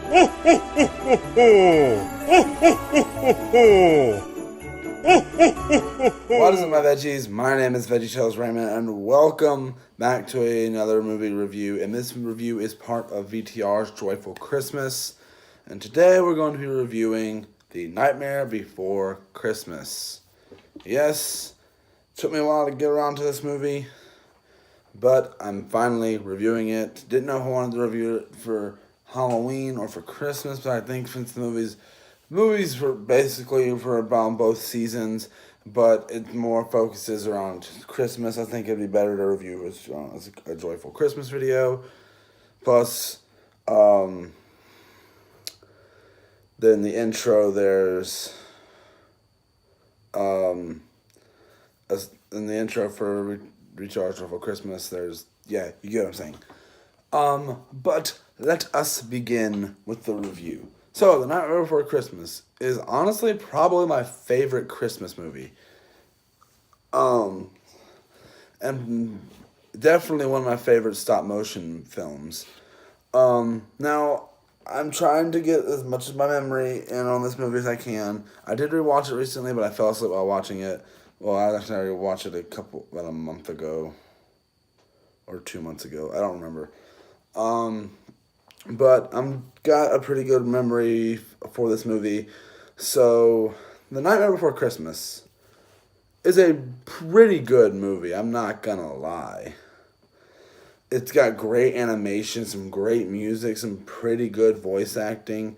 What is up, my veggies? My name is VeggieTales Raymond, and welcome back to another movie review. And this review is part of VTR's Joyful Christmas. And today we're going to be reviewing The Nightmare Before Christmas. Yes, it took me a while to get around to this movie, but I'm finally reviewing it. Didn't know if I wanted to review it for Halloween or for Christmas, but I think since the movies were basically for about both seasons, but it more focuses around Christmas. I think it'd be better to review as a Joyful Christmas video. Plus, then the intro, there's in the intro for Recharge Joyful Christmas, there's, yeah, you get what I'm saying. But let us begin with the review. So, The Nightmare Before Christmas is honestly probably my favorite Christmas movie. And definitely one of my favorite stop-motion films. Now, I'm trying to get as much of my memory in on this movie as I can. I did rewatch it recently, but I fell asleep while watching it. Well, I actually already watched it about a month ago. Or 2 months ago. I don't remember. But I'm got a pretty good memory for this movie. So, The Nightmare Before Christmas is a pretty good movie. I'm not gonna lie. It's got great animation, some great music, some pretty good voice acting.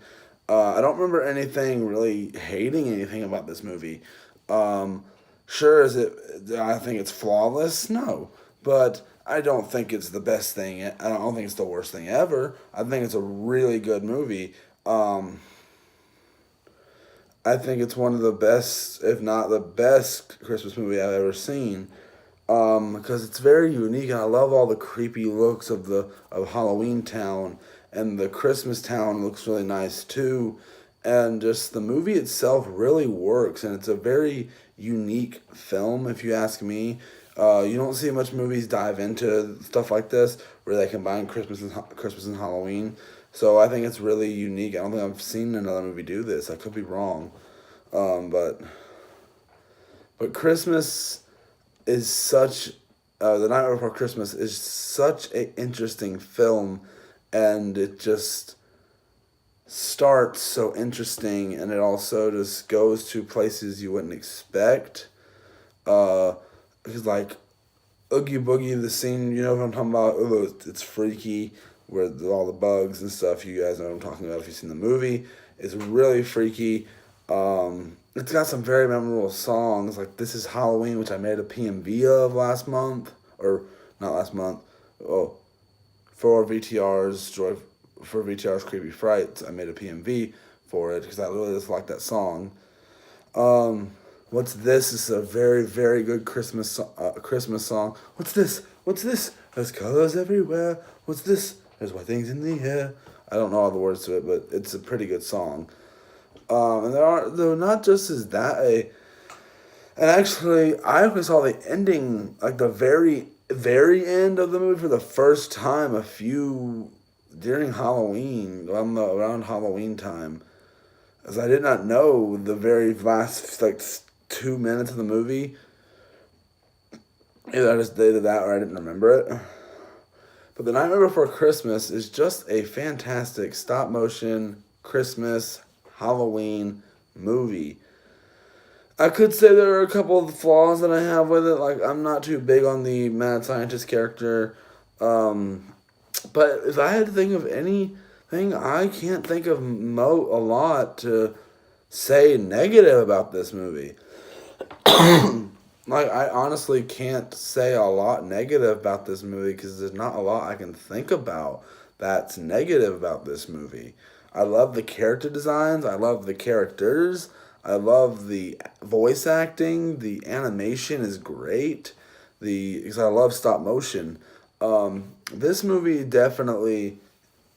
I don't remember hating anything about this movie. Sure, I think it's flawless? No. But I don't think it's the best thing. I don't think it's the worst thing ever. I think it's a really good movie. I think it's one of the best, if not the best, Christmas movie I've ever seen. Because it's very unique, and I love all the creepy looks of Halloween Town, and the Christmas Town looks really nice too. And just the movie itself really works, and it's a very unique film, if you ask me. You don't see much movies dive into stuff like this where they combine Christmas and Halloween. So I think it's really unique. I don't think I've seen another movie do this. I could be wrong, but Christmas is such. The Nightmare Before Christmas is such an interesting film, and it just starts so interesting, and it also just goes to places you wouldn't expect. Because like Oogie Boogie, the scene, you know what I'm talking about? It's freaky, where all the bugs and stuff. You guys know what I'm talking about if you've seen the movie. It's really freaky. It's got some very memorable songs, like This Is Halloween, which I made a PMV of last month, or not last month. Oh, for VTR's Creepy Frights, I made a PMV for it because I really just like that song. What's This is a very, very good Christmas song. What's this? What's this? There's colors everywhere. What's this? There's white things in the air. I don't know all the words to it, but it's a pretty good song. And though not just is that and actually I actually saw the ending, like the very, very end of the movie for the first time during Halloween, around Halloween time. As I did not know the very last, 2 minutes of the movie. Either I just did that or I didn't remember it. But The Nightmare Before Christmas is just a fantastic stop-motion Christmas Halloween movie. I could say there are a couple of flaws that I have with it. Like, I'm not too big on the mad scientist character. But if I had to think of anything, I can't think of a lot to say negative about this movie. Like, I honestly can't say a lot negative about this movie because there's not a lot I can think about that's negative about this movie. I love the character designs. I love the characters. I love the voice acting. The animation is great. Because I love stop motion. This movie definitely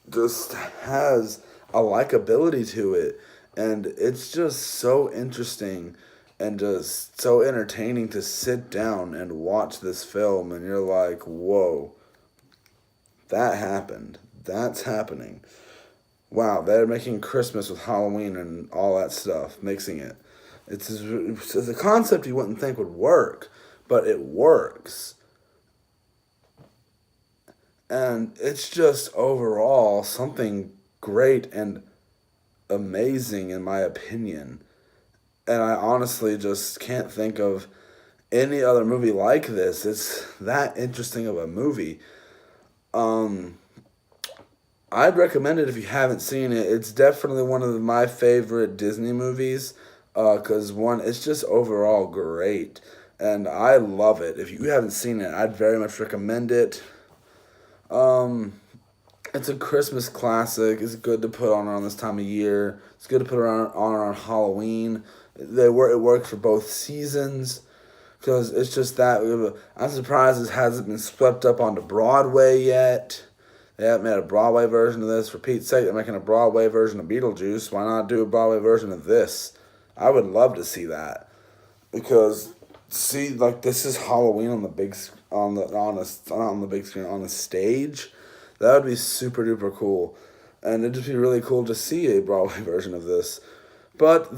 just has a likability to it. And it's just so interesting and just so entertaining to sit down and watch this film. And you're like, whoa, that happened. That's happening. wow, they're making Christmas with Halloween and all that stuff, mixing it. It's a concept you wouldn't think would work, but it works. And it's just overall something great and amazing, in my opinion. And I honestly just can't think of any other movie like this. It's that interesting of a movie. Um, I'd recommend it if you haven't seen it. It's definitely one of my favorite Disney movies. Cause one, it's just overall great, and I love it. If you haven't seen it, I'd very much recommend it. Um, it's a Christmas classic. It's good to put on this time of year. It's good to put on Halloween. It works for both seasons. Because it's just that I'm surprised this hasn't been swept up onto Broadway yet. They haven't made a Broadway version of this. For Pete's sake, they're making a Broadway version of Beetlejuice. Why not do a Broadway version of this? I would love to see that, because see, like, this is Halloween on the big on the big screen on the stage. That would be super duper cool, and it'd just be really cool to see a Broadway version of this. But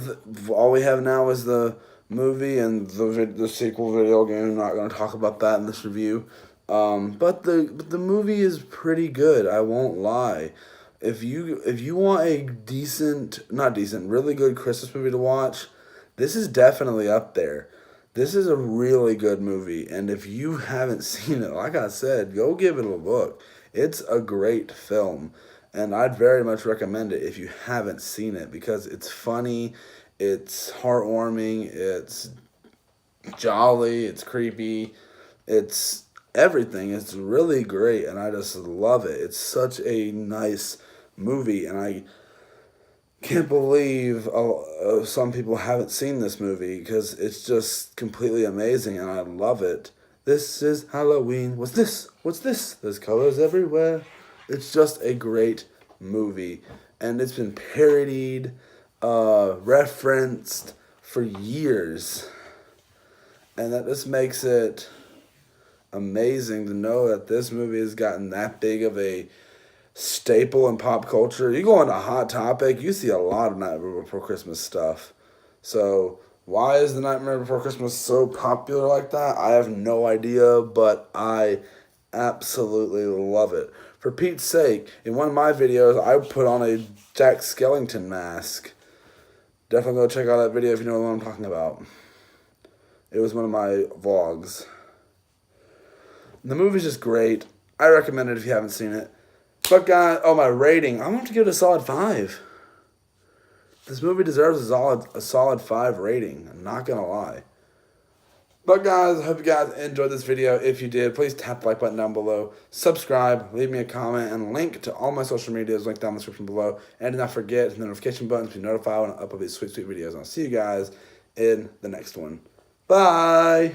all we have now is the movie and the sequel video game. I'm not going to talk about that in this review. But the movie is pretty good. I won't lie. If you want a really good Christmas movie to watch, this is definitely up there. This is a really good movie, and if you haven't seen it, like I said, go give it a look. It's a great film, and I'd very much recommend it if you haven't seen it, because it's funny, it's heartwarming, it's jolly, it's creepy, it's everything. It's really great, and I just love it. It's such a nice movie, and I can't believe some people haven't seen this movie, because it's just completely amazing, and I love it. This is Halloween. What's this? What's this? There's colors everywhere. It's just a great movie, and it's been parodied, referenced for years, and that just makes it amazing to know that this movie has gotten that big of a staple in pop culture. You go into Hot Topic, you see a lot of Nightmare Before Christmas stuff. So why is the Nightmare Before Christmas so popular like that? I have no idea, but I absolutely love it. For Pete's sake, in one of my videos, I put on a Jack Skellington mask. Definitely go check out that video if you know what I'm talking about. It was one of my vlogs. The movie's just great. I recommend it if you haven't seen it. But guys, my rating, I'm going to give it a solid 5. This movie deserves a solid 5 rating. I'm not going to lie. But guys, I hope you guys enjoyed this video. If you did, please tap the like button down below. Subscribe, leave me a comment, and link to all my social medias linked down in the description below. And do not forget the notification button to be notified when I upload these sweet, sweet videos. And I'll see you guys in the next one. Bye!